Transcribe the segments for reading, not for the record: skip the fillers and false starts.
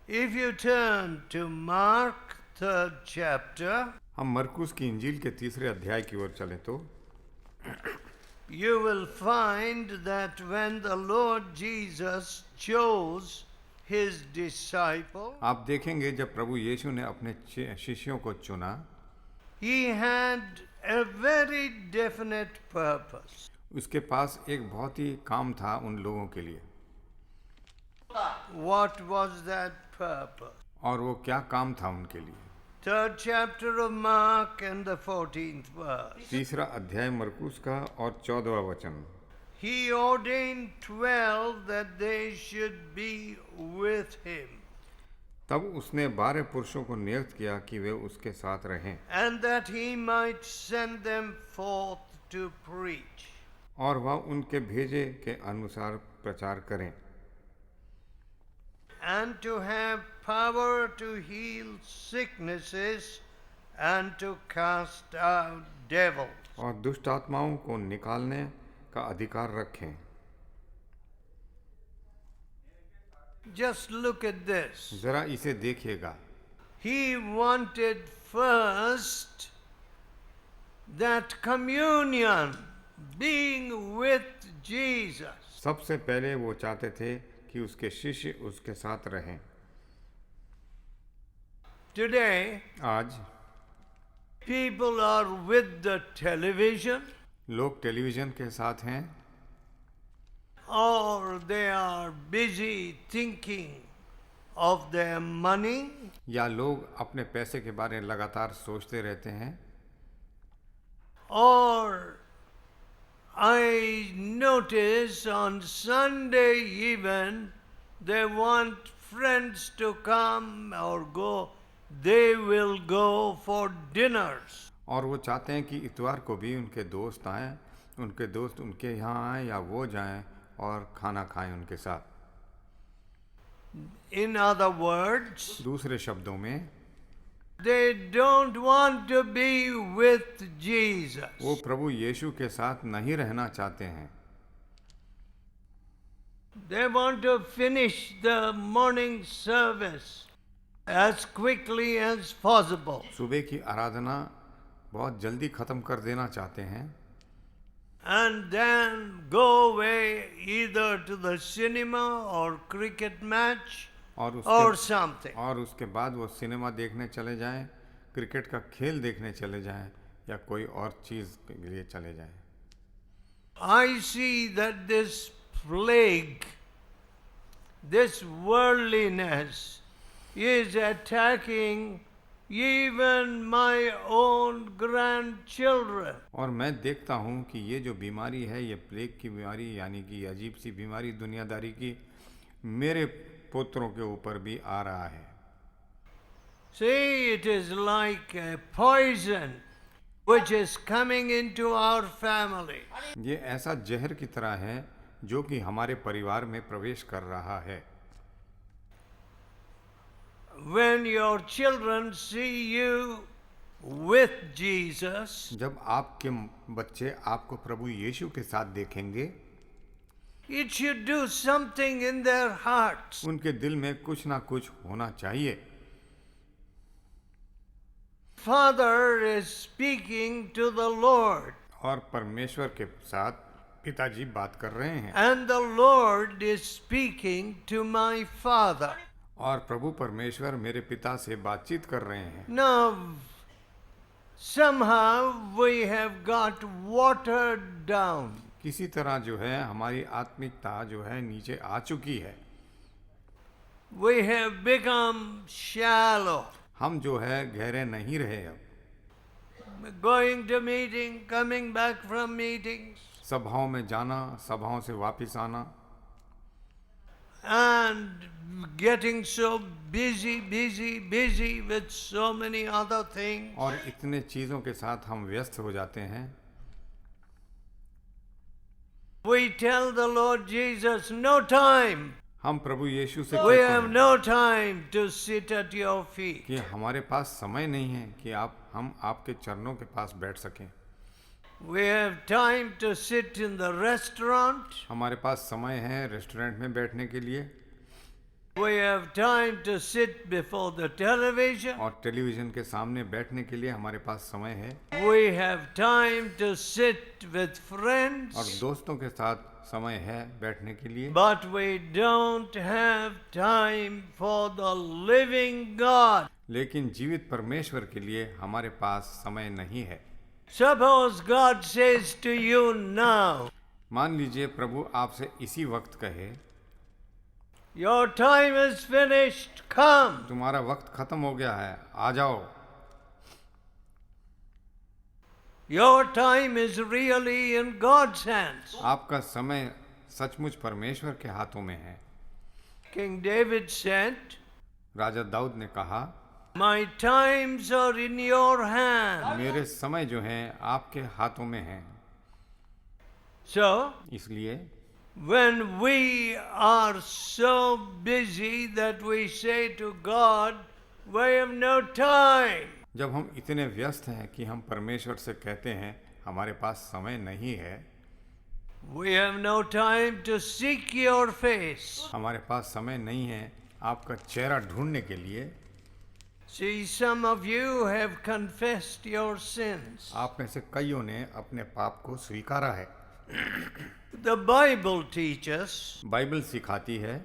If you turn to Mark, 3rd chapter, हम मरकुस की इंजील के तीसरे अध्याय की ओर चलें तो you will find that when the Lord Jesus chose his disciples, आप देखेंगे जब प्रभु यीशु ने अपने शिष्यों को चुना, he had a very definite purpose. उसके पास एक बहुत ही काम था उन लोगों के लिए। What was that purpose? और वो क्या काम था उनके लिए? 3rd chapter of Mark and the 14th verse. तीसरा अध्याय मरकुस का और 14वां वचन। He ordained 12 that they should be with him, तब उसने 12 पुरुषों को नियुक्त किया कि वे उसके साथ रहें and that he might send them forth to preach. और वह उनके भेजे के अनुसार प्रचार करें And to have power to heal sicknesses and to cast out devils. और दुष्ट आत्माओं को निकालने का अधिकार रखें। Just look at this. जरा इसे देखिएगा। He wanted first that communion, being with Jesus. सबसे पहले वो चाहते थे कि उसके शिष्य उसके साथ रहें। Today, आज people are with the television, लोग टेलीविज़न के साथ हैं or they are busy thinking of their money, या लोग अपने पैसे के बारे में लगातार सोचते रहते हैं। or I notice on Sunday even they want friends to come or go, they will go for dinners. और वो चाहते हैं कि इतवार को भी उनके दोस्त आएं, उनके दोस्त उनके यहाँ आएं या वो जाएं और खाना खाएं उनके साथ। In other words, दूसरे शब्दों में they don't want to be with Jesus. वो प्रभु यीशु के साथ नहीं रहना चाहते हैं। They want to finish the morning service as quickly as possible. सुबह की आराधना बहुत जल्दी ख़त्म कर देना चाहते हैं And then go away either to the cinema or cricket match और or something. उसके बाद वो सिनेमा देखने चले जाएं, क्रिकेट का खेल देखने चले जाएं या कोई और चीज़ के लिए चले जाएं। I see that this plague, this worldliness is attacking even my own grandchildren. और मैं देखता हूँ कि ये जो बीमारी है, ये प्लेग की बीमारी यानी कि अजीब सी बीमारी दुनियादारी की मेरे पुत्रों के ऊपर भी आ रहा है। See, it is like a poison which is coming into our family. ये ऐसा जहर की तरह है जो कि हमारे परिवार में प्रवेश कर रहा है। When your children see you with Jesus, जब आपके बच्चे आपको प्रभु यीशु के साथ देखेंगे, it should do something in their hearts. उनके दिल में कुछ ना कुछ होना चाहिए। Father is speaking to the Lord, और परमेश्वर के साथ पिताजी बात कर रहे हैं and the Lord is speaking to my father. और प्रभु परमेश्वर मेरे पिता से बातचीत कर रहे हैं। Now, somehow we have got watered down. किसी तरह जो है हमारी आत्मिकता जो है नीचे आ चुकी है। We have become shallow. हम जो है गहरे नहीं रहे अब। Going to meeting, coming back from meetings, सभाओं में जाना, सभाओं से वापस आना and getting so busy with so many other things. और इतने चीज़ों के साथ हम व्यस्त हो जाते हैं। We tell the Lord Jesus, no time. हम प्रभु यीशु से We कहते have हैं no time to sit at your feet. कि हमारे पास समय नहीं है कि हम आपके चरणों के पास बैठ सकें। We have time to sit in the restaurant. हमारे पास समय है रेस्टोरेंट में बैठने के लिए। We have time to sit before the television. और टेलीविज़न के सामने बैठने के लिए हमारे पास समय है, We have time to sit with और friends. दोस्तों के साथ समय है बैठने के लिए, But we don't have time for the living God. लेकिन जीवित परमेश्वर के लिए हमारे पास समय नहीं है। Suppose God says to you now, मान लीजिए प्रभु आपसे इसी वक्त कहे, your time is finished, come. तुम्हारा वक्त खत्म हो गया है, आ जाओ। Your time is really in God's hands. आपका समय सचमुच परमेश्वर के हाथों में है। King David said, राजा दाऊद ने कहा, my times are in your hand. मेरे समय जो हैं आपके हाथों में हैं। So, इसलिए when we are so busy that we say to God, we have no time. जब हम इतने व्यस्त हैं कि हम परमेश्वर से कहते हैं हमारे पास समय नहीं है, We have no time to seek your face. हमारे पास समय नहीं है आपका चेहरा ढूंढने के लिए। See, some of you have confessed your sins. आप में से कईयों ने अपने पाप को स्वीकारा है। The Bible teaches बाइबल सिखाती है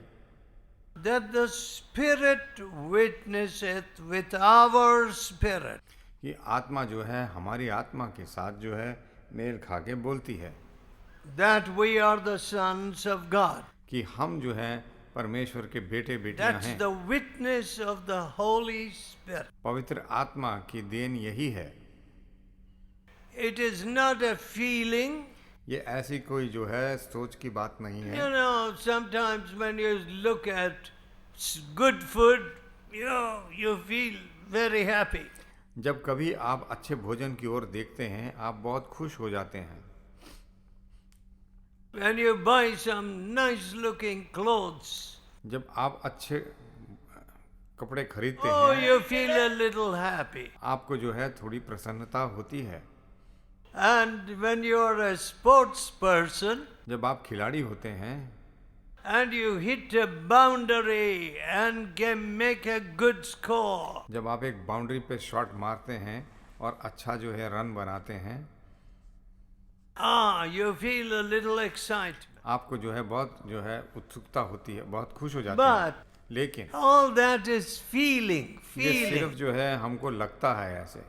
that the Spirit witnesseth with our spirit. कि आत्मा जो है हमारी आत्मा के साथ जो है मेल खा के बोलती है That we are the sons of God. कि हम जो है परमेश्वर के बेटे बेटियां That's हैं। the witness of the Holy Spirit. पवित्र आत्मा की देन यही है। It is not a feeling. ये ऐसी कोई जो है सोच की बात नहीं You है। know, sometimes when you look at good food, you feel very happy. जब कभी आप अच्छे भोजन की ओर देखते हैं आप बहुत खुश हो जाते हैं। When you buy some nice looking clothes, जब आप अच्छे कपड़े खरीदते oh, हैं you feel a little happy. आपको जो है थोड़ी प्रसन्नता होती है। And when you are a sports person जब आप खिलाड़ी होते हैं and you hit a boundary and can make a good score, जब आप एक बाउंड्री पे शॉट मारते हैं और अच्छा जो है रन बनाते हैं you feel a little excitement. आपको जो है बहुत जो है उत्सुकता होती है, बहुत खुश हो जाते But हैं। लेकिन all that is feeling. ये सिर्फ जो है हमको लगता है ऐसे।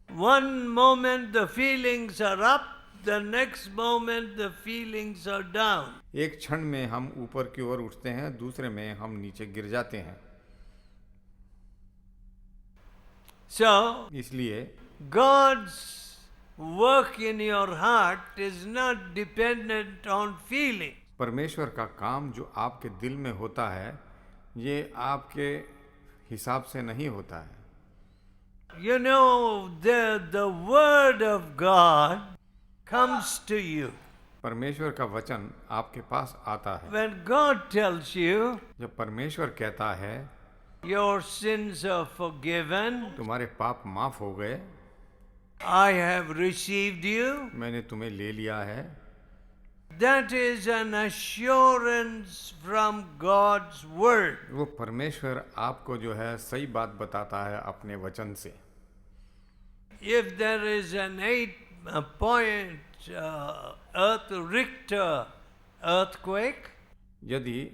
One moment the feelings are up, the next moment the feelings are down. एक क्षण में हम ऊपर की ओर उठते हैं, दूसरे में हम नीचे गिर जाते हैं। So, इसलिए God's work in your heart is not dependent on feeling. परमेश्वर का काम जो आपके दिल में होता है ये आपके हिसाब से नहीं होता है। You know, the word of God comes to you. परमेश्वर का वचन आपके पास आता है। When God tells you, जब परमेश्वर कहता है your sins are forgiven, तुम्हारे पाप माफ हो गए, I have received you, मैंने तुम्हें ले लिया है, that is an assurance from God's word. वो परमेश्वर आपको जो है सही बात बताता है अपने वचन से। If there is an 8-point Earth Richter earthquake, यदि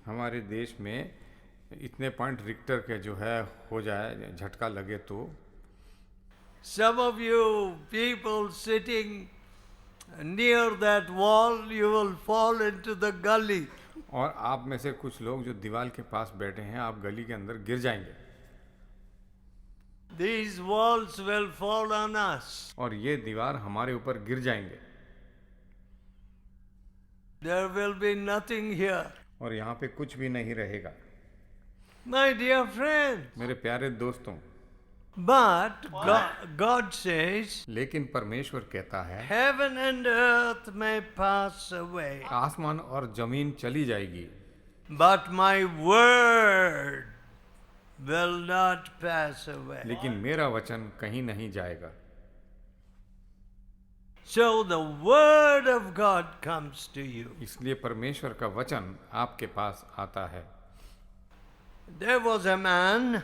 हमारे देश में इतने पॉइंट रिक्टर के जो है हो जाए, झटका लगे, तो some of you people sitting near that wall, you will fall into the gully. और आप में से कुछ लोग जो दीवार के पास बैठे हैं आप गली के अंदर गिर जाएंगे। These walls will fall on us. और ये दीवार हमारे ऊपर गिर जाएंगे। There will be nothing here. और यहाँ पे कुछ भी नहीं रहेगा। My dear friends, मेरे प्यारे दोस्तों, but God says, लेकिन परमेश्वर कहता है heaven and earth may pass away, आसमान और जमीन चली जाएगी, but my word will not pass away. लेकिन मेरा वचन कहीं नहीं जाएगा। So the word of God comes to you. इसलिए परमेश्वर का वचन आपके पास आता है। There was a man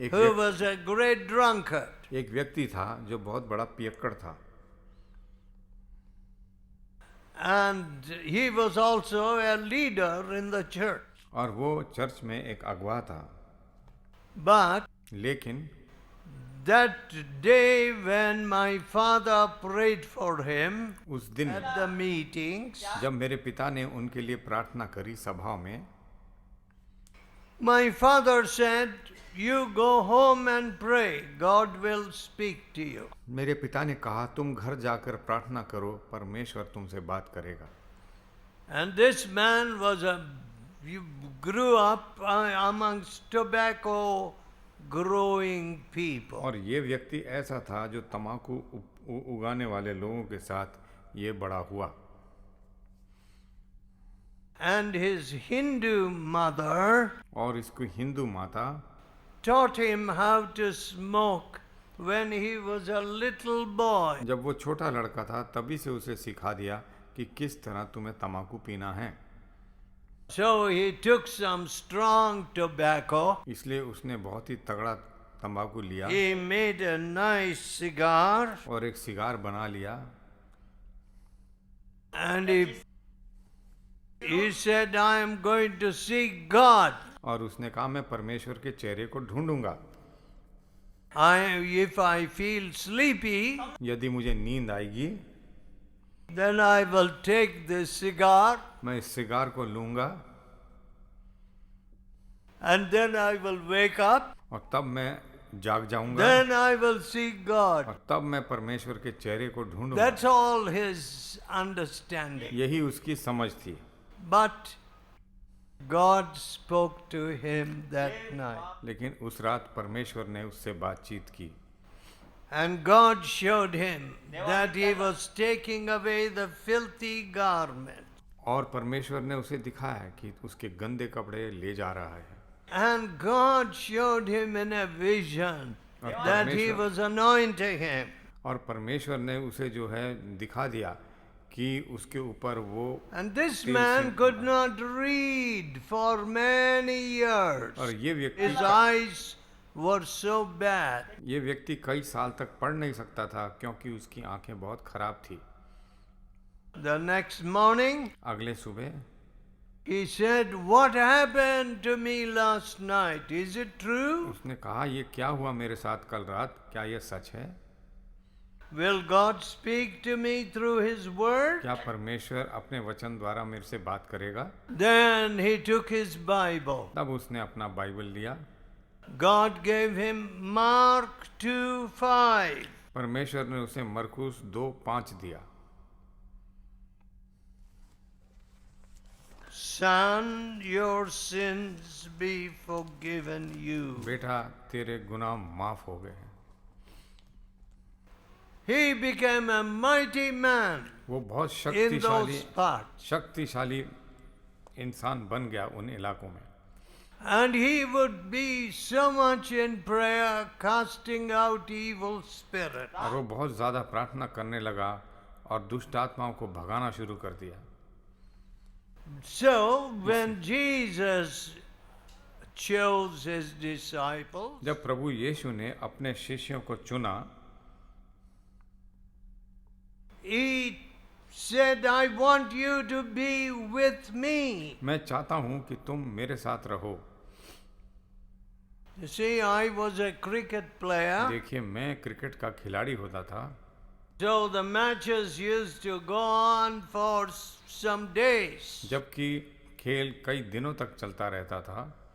एक who was a great drunkard. एक व्यक्ति था जो बहुत बड़ा पियक्कड़ था, And he was also a leader in the church. और वो चर्च में एक अगुवा था। But लेकिन that day when my father prayed for him उस दिन at the meetings, जब मेरे पिता ने उनके लिए प्रार्थना करी सभाओं में, my father said, "You go home and pray. God will speak to you." मेरे पिता ने कहा तुम घर जाकर प्रार्थना करो, परमेश्वर तुमसे बात करेगा। And this man grew up amongst tobacco growing people. और ये व्यक्ति ऐसा था जो तंबाकू उगाने वाले लोगों के साथ ये बड़ा हुआ। And his Hindu mother और इसको हिंदू माता taught him how to smoke when he was a little boy. जब वो छोटा लड़का था तभी से उसे सिखा दिया कि किस तरह तुम्हें तंबाकू पीना है। So he took some strong tobacco. इसलिए उसने बहुत ही तगड़ा तंबाकू लिया He made a nice cigar और एक सिगार बना लिया, and he said, "I am going to seek God. और उसने कहा मैं परमेश्वर के चेहरे को ढूंढूंगा। If I feel sleepy, यदि मुझे नींद आएगी then I will take this cigar मैं इस सिगार को लूंगा and then I will wake up. और तब मैं जाग जाऊंगा Then I will seek God." और तब मैं परमेश्वर के चेहरे को ढूंढूंगा। That's all his understanding. यही उसकी समझ थी। But God spoke to him that night. लेकिन उस रात परमेश्वर ने उससे बातचीत की And God showed him that he was taking away the filthy garment. और परमेश्वर ने उसे दिखाया कि उसके गंदे कपड़े ले जा रहा है। And God showed him in a vision और that he परमेश्वर was anointing him. और परमेश्वर ने उसे जो है दिखा दिया कि उसके ऊपर वो And this तेल man से- could not read for many years. और ये His eyes were so bad. व्यक्ति कई साल तक पढ़ नहीं सकता था क्योंकि उसकी आंखें बहुत खराब थी। The next morning, अगले सुबह he said, "What happened to me last night? Is it true? उसने कहा ये क्या हुआ मेरे साथ कल रात, क्या ये सच है? Will God speak to me through his word?" क्या परमेश्वर अपने वचन द्वारा मेरे से बात करेगा? Then he took his Bible. तब उसने अपना बाइबल लिया। God gave him Mark 2:5. परमेश्वर ने उसे मरकुस 2:5 दिया। "Son, your sins be forgiven you." बेटा तेरे गुनाह माफ हो गए हैं। He became a mighty man वो बहुत in those parts. शक्तिशाली इंसान बन गया उन इलाकों में। And he would be so much in prayer, casting out evil spirit. और वो बहुत ज़्यादा प्रार्थना करने लगा और दुष्ट आत्माओं को भगाना शुरू कर दिया। So when Jesus chose his disciples, जब प्रभु यीशु ने अपने शिष्यों को चुना, he said, "I want you to be with me." मैं चाहता हूं कि तुम मेरे साथ रहो। You see, I was a cricket player, देखिए मैं क्रिकेट का खिलाड़ी होता था, so the matches used to go on for some days. जबकि खेल कई दिनों तक चलता रहता था।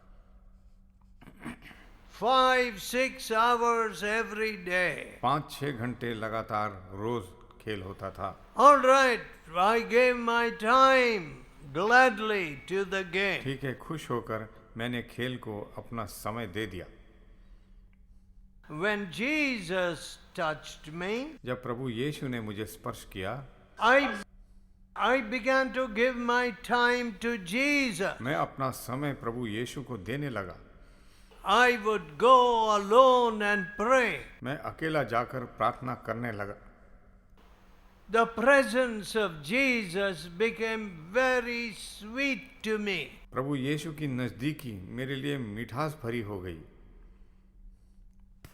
5-6 hours every day. 5-6 घंटे लगातार रोज खेल होता था। All right, I gave my time gladly to the game. ठीक है, खुश होकर मैंने खेल को अपना समय दे दिया। When Jesus touched me, जब प्रभु यीशु ने मुझे स्पर्श किया, I began to give my time to Jesus. मैं अपना समय प्रभु यीशु को देने लगा। I would go alone and pray. मैं अकेला जाकर प्रार्थना करने लगा। the presence of Jesus became very sweet to me. प्रभु यीशु की नज़दीकी मेरे लिए मिठास भरी हो गई।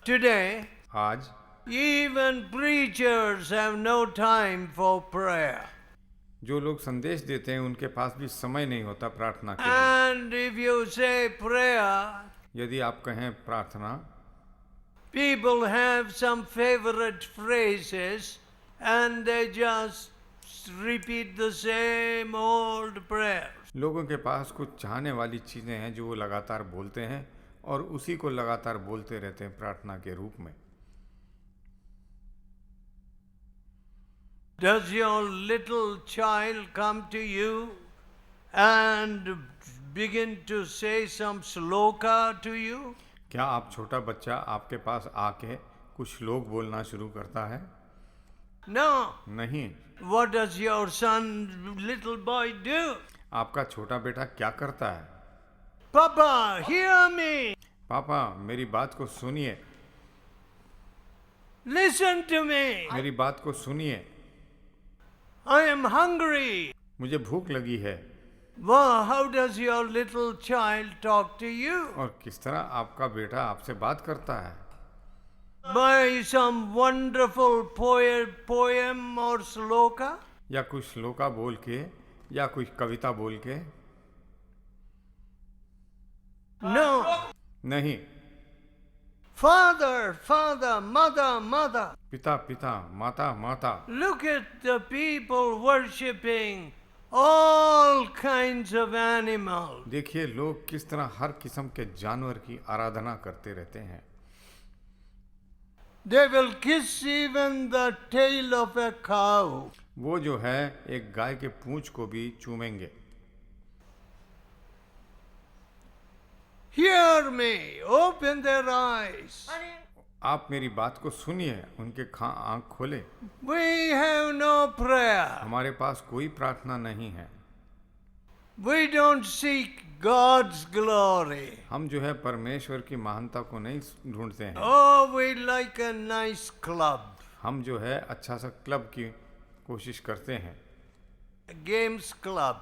Today, आज even preachers have no time for prayer. जो लोग संदेश देते हैं उनके पास भी समय नहीं होता प्रार्थना के लिए। And if you say prayer, यदि आप कहें प्रार्थना, people have some favorite phrases and they just repeat the same old prayers. लोगों के पास कुछ चाहने वाली चीज़ें हैं जो वो लगातार बोलते हैं और उसी को लगातार बोलते रहते हैं प्रार्थना के रूप में। Does your little child come to you and begin to say some sloka to you? क्या आप छोटा बच्चा आपके पास आके कुछ श्लोक बोलना शुरू करता है? No. नहीं। What does your son, little boy, do? आपका छोटा बेटा क्या करता है? Papa, hear me. पापा मेरी बात को सुनिए, Listen to me. मेरी बात को सुनिए, I am hungry. मुझे भूख लगी है। Wow, how does your little child talk to you? और किस तरह आपका बेटा आपसे बात करता है? By some wonderful poem or sloka? या कुछ श्लोका बोल के या कुछ कविता बोल के? No. नहीं। Father, father, mother, mother. पिता पिता, माता माता। Look at the people worshipping all kinds of animals. देखिए लोग किस तरह हर किस्म के जानवर की आराधना करते रहते हैं। They will kiss even the tail of a cow. वो जो है एक गाय के पूंछ को भी चूमेंगे। Hear me, open their eyes. आप मेरी बात को सुनिए, उनके आंख खोले। We have no prayer. हमारे पास कोई प्रार्थना नहीं है। We don't seek God's glory. हम जो है परमेश्वर की महानता को नहीं ढूंढते हैं। Oh, we like a nice club. हम जो है अच्छा सा क्लब की कोशिश करते हैं। A games club.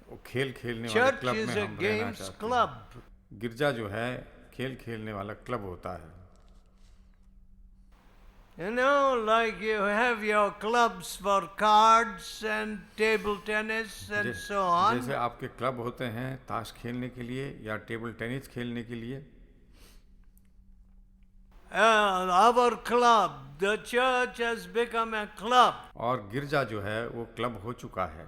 वो खेल खेलने वाले Church क्लब is में a हम रहना games चाहते club. हैं। गिरजा जो है खेल खेलने वाला क्लब होता है। You know, like you have your clubs for cards and table tennis and so on. जैसे आपके क्लब होते हैं ताश खेलने के लिए या टेबल टेनिस खेलने के लिए। Our club, the church has become a club. और गिरजा जो है वो क्लब हो चुका है।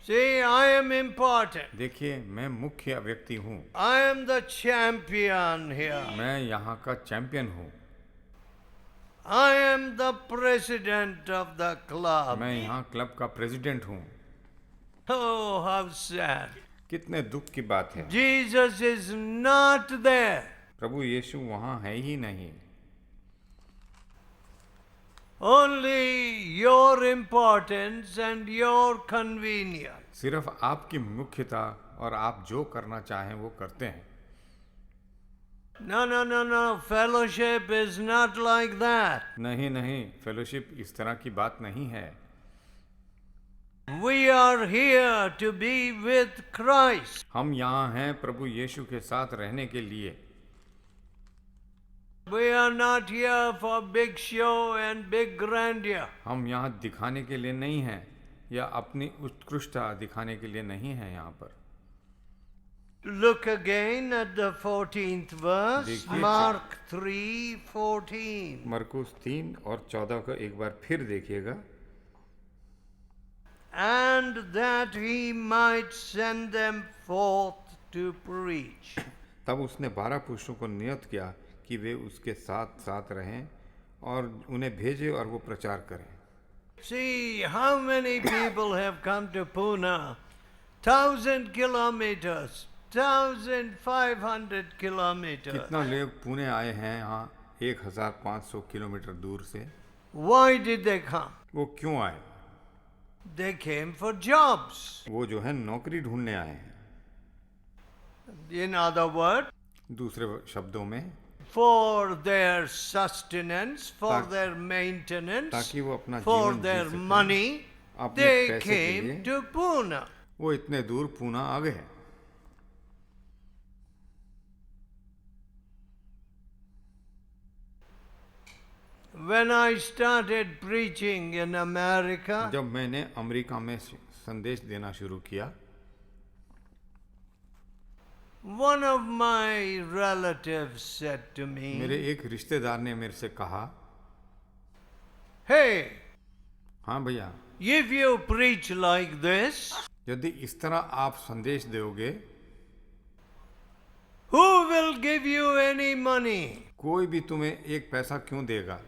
See, I am important. देखिए मैं मुख्य व्यक्ति हूँ। I am the champion here. मैं यहाँ का चैंपियन हूँ। I am the president of the club. मैं यहाँ क्लब का प्रेसिडेंट हूँ। Oh, how sad. कितने दुख की बात है। Jesus is not there. प्रभु यीशु वहाँ है ही नहीं। Only your importance and your convenience. सिर्फ आपकी मुख्यता और आप जो करना चाहें वो करते हैं। No, no, no, no. Fellowship is not like that. नहीं नहीं, फेलोशिप इस तरह की बात नहीं है। We are here to be with Christ. हम यहाँ हैं प्रभु यीशु के साथ रहने के लिए। We are not here for big show and big grandeur. हम यहाँ दिखाने के लिए नहीं हैं या अपनी उत्कृष्टता दिखाने के लिए नहीं हैं यहाँ पर। Look again at the 14th verse, देखिए, Mark 3:14. मरकुस 3 और 14 को एक बार फिर देखिएगा। And that he might send them forth to preach. तब उसने 12 पुरुषों को नियत किया कि वे उसके साथ साथ रहें और उन्हें भेजे और वो प्रचार करें। See how many people have come to Pune? 1,000 kilometers, 1,500 kilometers. कितना लोग पुणे आए हैं यहाँ 1,500 किलोमीटर दूर से। Why did they come? वो क्यों आए? They came for jobs. वो जो है नौकरी ढूंढने आए हैं। In other words, दूसरे शब्दों में for their sustenance, for ताकि- their maintenance, ताकि वो अपना for जीवन जी their सकें। money, अपने they पैसे के came लिए to Pune. वो इतने दूर पूना आ गए। When I started preaching in America, जब मैंने अमेरिका में संदेश देना शुरू किया, one of my relatives said to मेरे me, एक रिश्तेदार ने मेरे से कहा, "Hey, हाँ भैया, if you preach like this, यदि इस तरह आप संदेश दोगे, who will give you any money? कोई भी तुम्हें एक पैसा क्यों देगा?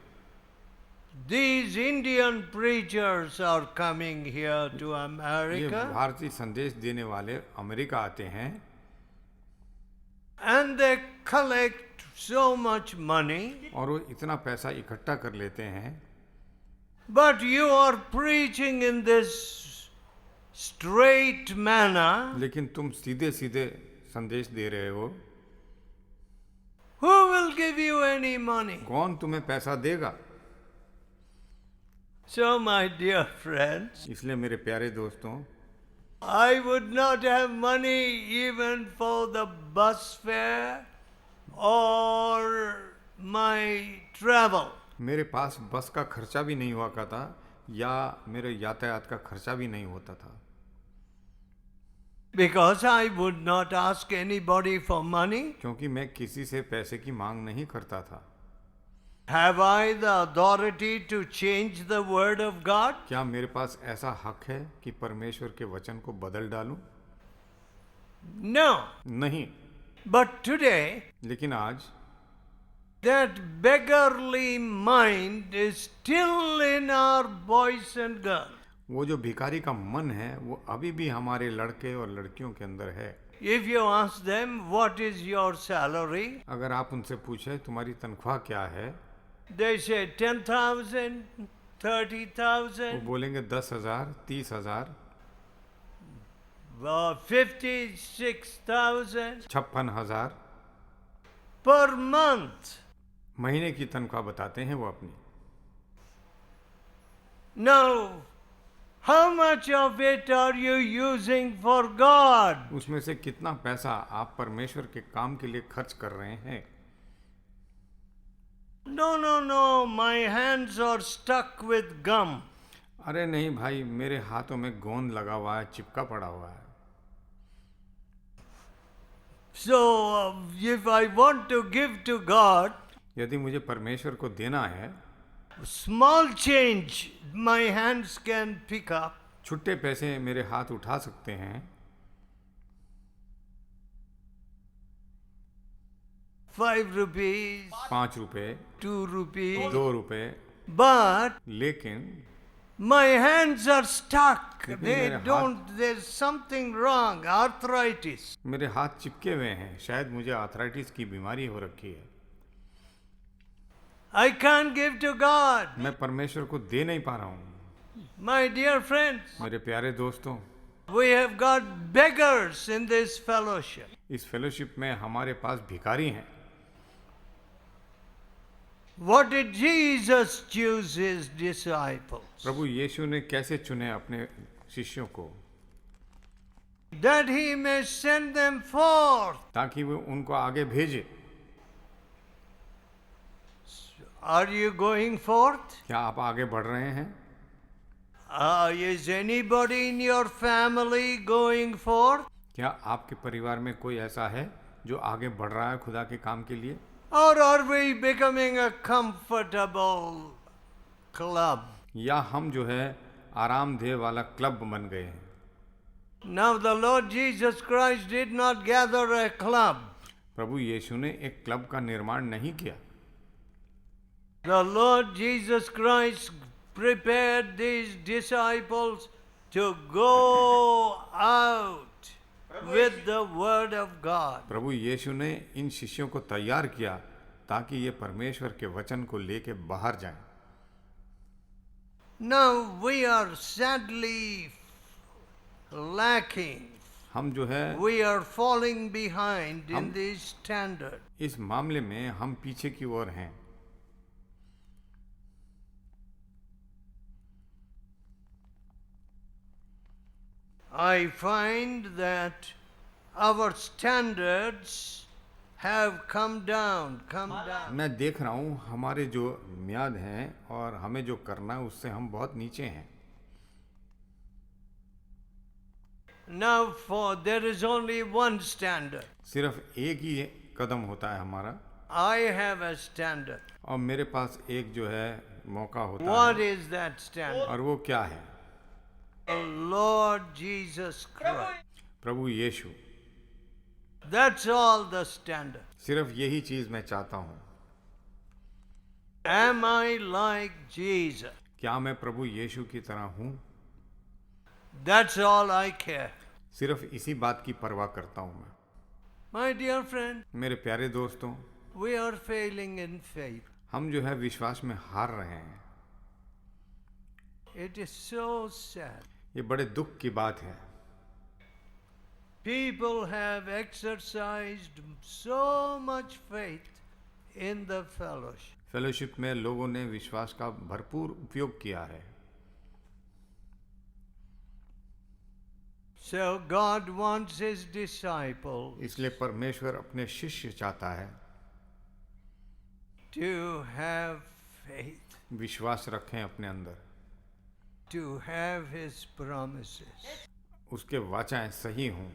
These Indian preachers are coming here to ये America भारतीय संदेश देने वाले अमेरिका आते हैं and they collect so much money, और वो इतना पैसा इकट्ठा कर लेते हैं, but you are preaching in this straight manner. लेकिन तुम सीधे सीधे संदेश दे रहे हो, Who will give you any money? कौन तुम्हें पैसा देगा? So, my dear friends, इसलिए मेरे प्यारे दोस्तों, I would not have money even for the bus fare or my travel. मेरे पास बस का खर्चा भी नहीं हुआ करता या मेरे यातायात का खर्चा भी नहीं होता था, Because I would not ask anybody for money. क्योंकि मैं किसी से पैसे की मांग नहीं करता था। Have I the authority to change the word of God? क्या मेरे पास ऐसा हक है कि परमेश्वर के वचन को बदल डालूं? No. नहीं। But today, लेकिन आज that beggarly mind is still in our boys and girls. वो जो भिखारी का मन है वो अभी भी हमारे लड़के और लड़कियों के अंदर है। If you ask them, what is your salary? अगर आप उनसे पूछे तुम्हारी तनख्वाह क्या है, They say 10,000, वो 30,000, बोलेंगे 10,000, 30,000, 56,000 56,000 per month. महीने की तनख्वाह बताते हैं वो अपनी। Now, how much of it are you using for God? उसमें से कितना पैसा आप परमेश्वर के काम के लिए खर्च कर रहे हैं? No, no, no, my hands are stuck with gum. अरे नहीं भाई, मेरे हाथों में गोंद लगा हुआ है, चिपका पड़ा हुआ है। So, if I want to give to God, यदि मुझे परमेश्वर को देना है, small change my hands can pick up. छुट्टे पैसे मेरे हाथ उठा सकते हैं, 5 rupees, 5 रुपए, 2 rupees, 2 रुपए, but लेकिन my hands are stuck. लेकिन They मेरे don't, there's something wrong, arthritis. मेरे हाथ चिपके हुए हैं, शायद मुझे आर्थराइटिस की बीमारी हो रखी है। I can't give to God. मैं परमेश्वर को दे नहीं पा रहा हूँ। My dear friends, मेरे प्यारे दोस्तों, we have got beggars in this fellowship. इस फेलोशिप में हमारे पास भिखारी हैं। What did Jesus choose his disciples? प्रभु यीशु ने कैसे चुने अपने शिष्यों को? That he may send them forth. ताकि वो उनको आगे भेजे। Are you going forth? क्या आप आगे बढ़ रहे हैं? Is anybody in your family going forth? क्या आपके परिवार में कोई ऐसा है जो आगे बढ़ रहा है खुदा के काम के लिए? Or are we becoming a comfortable club? या हम जो है आरामदेह वाला क्लब बन गए हैं? Now the Lord Jesus Christ did not gather a club. प्रभु यीशु ने एक क्लब का निर्माण नहीं किया। The Lord Jesus Christ prepared these disciples to go out with the word of God. प्रभु यीशु ने इन शिष्यों को तैयार किया ताकि ये परमेश्वर के वचन को लेके बाहर जाएं। Now we are sadly lacking. हम जो है we are falling behind in हम- this standard. इस मामले में हम पीछे की ओर हैं। I find that our standards have come down. मैं देख रहा हूँ हमारे जो मियाद हैं और हमें जो करना है उससे हम बहुत नीचे हैं। Now there is only one standard. सिर्फ एक ही कदम होता है हमारा, I have a standard. और मेरे पास एक जो है मौका होता What है, is that standard? और वो क्या है? The Lord Jesus Christ. Prabhu Yeshu. That's all the standard. सिर्फ यही चीज मैं चाहता हूँ। Am I like Jesus? क्या मैं प्रभु यीशु की तरह हूँ? That's all I care. सिर्फ इसी बात की परवाह करता हूँ मैं। My dear friend, मेरे प्यारे दोस्तों, we are failing in faith. हम जो है विश्वास में हार रहे हैं। It is so sad. ये बड़े दुख की बात है। People have exercised so much faith in the fellowship. Fellowship में लोगों ने विश्वास का भरपूर उपयोग किया है। So God wants his disciples इसलिए परमेश्वर अपने शिष्य चाहता है to have faith, विश्वास रखें अपने अंदर, to have his promises, उसके वाचाएं सही हों,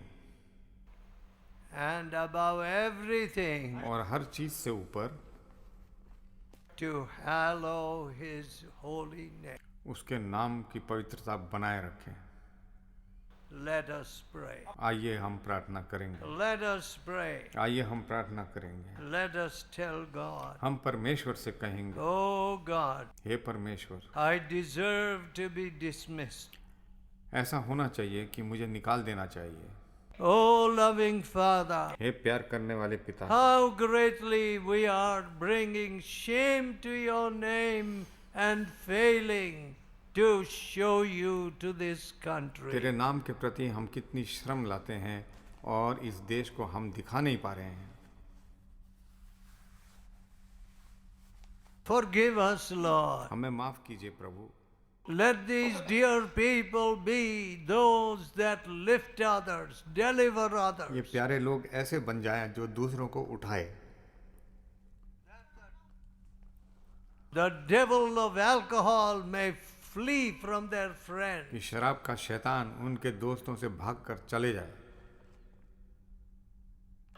and above everything और हर चीज से ऊपर to hallow his holy name. उसके नाम की पवित्रता बनाए रखें। Let us pray. आइए हम प्रार्थना करेंगे। Let us pray. आइए हम प्रार्थना करेंगे। Let us tell God, हम परमेश्वर से कहेंगे, oh God, हे परमेश्वर, I deserve to be dismissed. ऐसा होना चाहिए कि मुझे निकाल देना चाहिए। Oh loving Father, हे प्यार करने वाले पिता, how greatly we are bringing shame to your name and failing to show you to this country. तेरे नाम के प्रति हम कितनी श्रम लाते हैं और इस देश को हम दिखा नहीं पा रहे हैं। Forgive us, Lord. हमें माफ कीजिए प्रभु। Let these dear people be those that lift others, deliver ये others. प्यारे लोग ऐसे बन जाएं जो दूसरों को उठाए। The devil of alcohol may flee from their friends. कि शराब का शैतान उनके दोस्तों से भागकर चले जाए।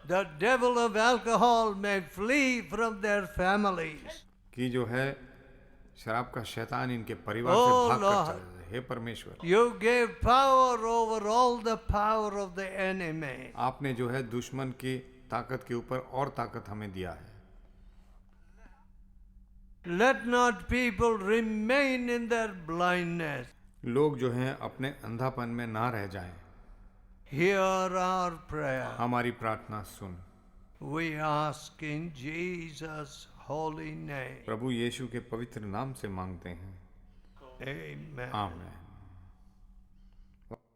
The devil of alcohol may flee from their families. कि जो है शराब का शैतान इनके परिवार से Oh, भागकर Lord. चले जाए। हे परमेश्वर, You gave power over all the power of the enemy. आपने जो है दुश्मन की ताकत के ऊपर और ताकत हमें दिया है। Let not people remain in their blindness. लोग जो हैं अपने अंधापन में ना रह जाएं। Hear our prayer. हमारी प्रार्थना सुन। We ask in Jesus' holy name. प्रभु यीशु के पवित्र नाम से मांगते हैं। Amen. आमीन।